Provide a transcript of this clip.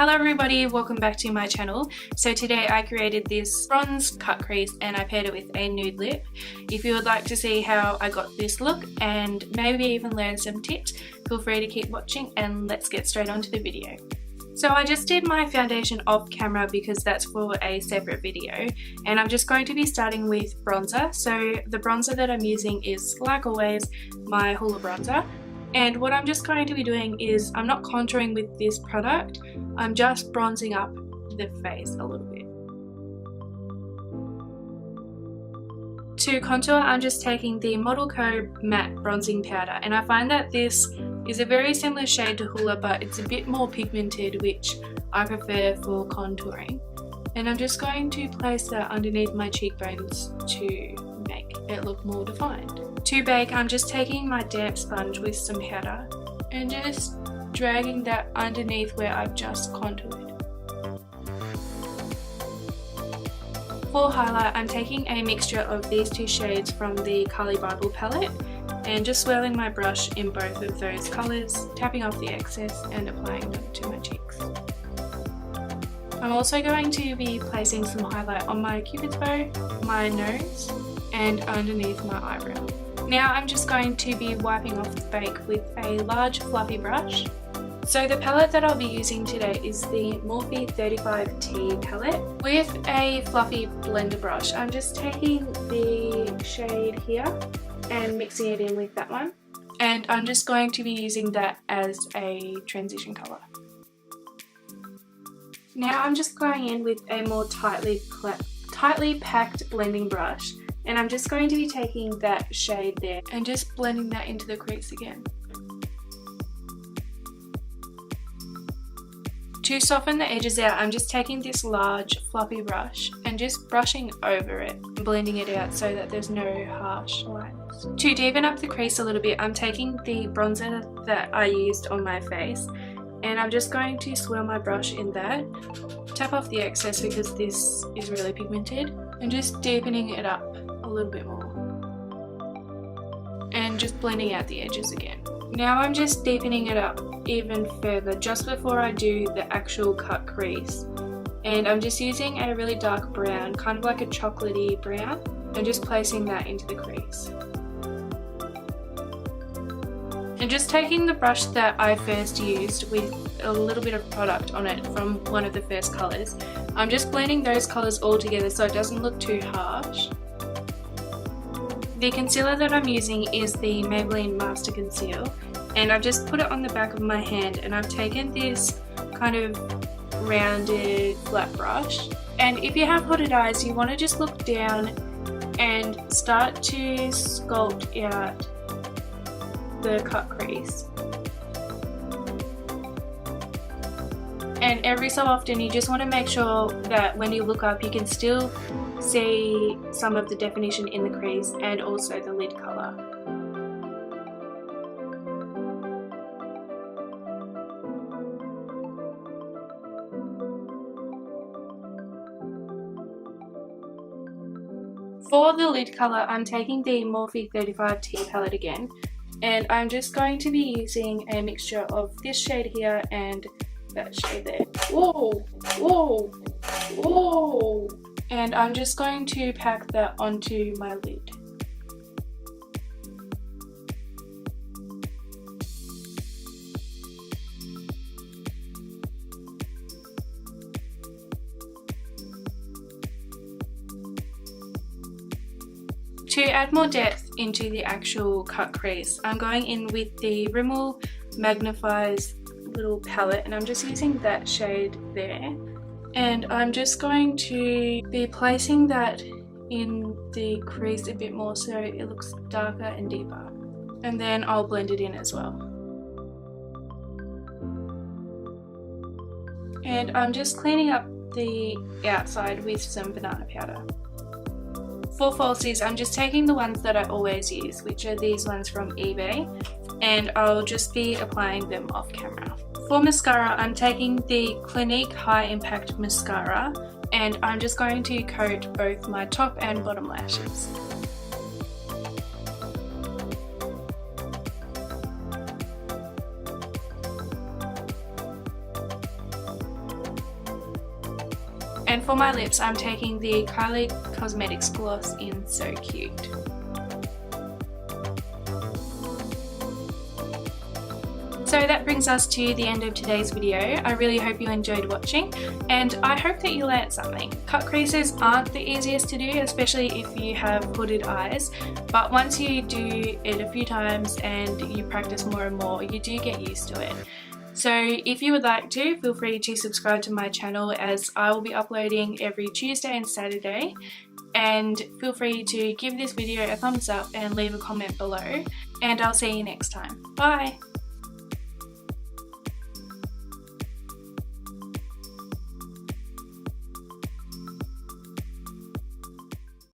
Hello everybody, welcome back to my channel. So today I created this bronze cut crease and I paired it with a nude lip. If you would like to see how I got this look and maybe even learn some tips, feel free to keep watching and let's get straight onto the video. So I just did my foundation off camera because that's for a separate video, and I'm just going to be starting with bronzer. So the bronzer that I'm using is, like always, my Hoola bronzer. And what I'm just going to be doing is I'm not contouring with this product, I'm just bronzing up the face a little bit. To contour, I'm just taking the Model Co matte bronzing powder, and I find that this is a very similar shade to Hoola, but it's a bit more pigmented, which I prefer for contouring. And I'm just going to place that underneath my cheekbones to make it look more defined. To bake, I'm just taking my damp sponge with some powder and just dragging that underneath where I've just contoured. For highlight, I'm taking a mixture of these two shades from the Color Bible palette and just swirling my brush in both of those colours, tapping off the excess and applying them to my cheeks. I'm also going to be placing some highlight on my cupid's bow, my nose and underneath my eyebrow. Now I'm just going to be wiping off the bake with a large fluffy brush. So the palette that I'll be using today is the Morphe 35T palette. With a fluffy blender brush, I'm just taking the shade here and mixing it in with that one. And I'm just going to be using that as a transition colour. Now I'm just going in with a more tightly packed blending brush, and I'm just going to be taking that shade there and just blending that into the crease again. To soften the edges out, I'm just taking this large fluffy brush and just brushing over it, blending it out so that there's no harsh lines. To deepen up the crease a little bit, I'm taking the bronzer that I used on my face and I'm just going to swirl my brush in that, tap off the excess because this is really pigmented, and just deepening it up a little bit more. And just blending out the edges again. Now I'm just deepening it up even further just before I do the actual cut crease. And I'm just using a really dark brown, kind of like a chocolatey brown, and just placing that into the crease. And just taking the brush that I first used with a little bit of product on it from one of the first colours, I'm just blending those colours all together so it doesn't look too harsh. The concealer that I'm using is the Maybelline Master Conceal, and I've just put it on the back of my hand, and I've taken this kind of rounded flat brush, and if you have hooded eyes you want to just look down and start to sculpt out the cut crease. And every so often you just want to make sure that when you look up you can still see some of the definition in the crease and also the lid colour. For the lid colour, I'm taking the Morphe 35T palette again, and I'm just going to be using a mixture of this shade here and that shade there. Whoa! Whoa! Whoa! And I'm just going to pack that onto my lid. To add more depth into the actual cut crease, I'm going in with the Rimmel Magnifies little palette, and I'm just using that shade there. And I'm just going to be placing that in the crease a bit more so it looks darker and deeper. And then I'll blend it in as well. And I'm just cleaning up the outside with some banana powder. For falsies, I'm just taking the ones that I always use, which are these ones from eBay, and I'll just be applying them off camera. For mascara, I'm taking the Clinique High Impact Mascara, and I'm just going to coat both my top and bottom lashes. For my lips, I'm taking the Kylie Cosmetics gloss in So Cute. So that brings us to the end of today's video. I really hope you enjoyed watching, and I hope that you learnt something. Cut creases aren't the easiest to do, especially if you have hooded eyes, but once you do it a few times and you practice more and more, you do get used to it. So if you would like to, feel free to subscribe to my channel, as I will be uploading every Tuesday and Saturday. And feel free to give this video a thumbs up and leave a comment below, and I'll see you next time. Bye!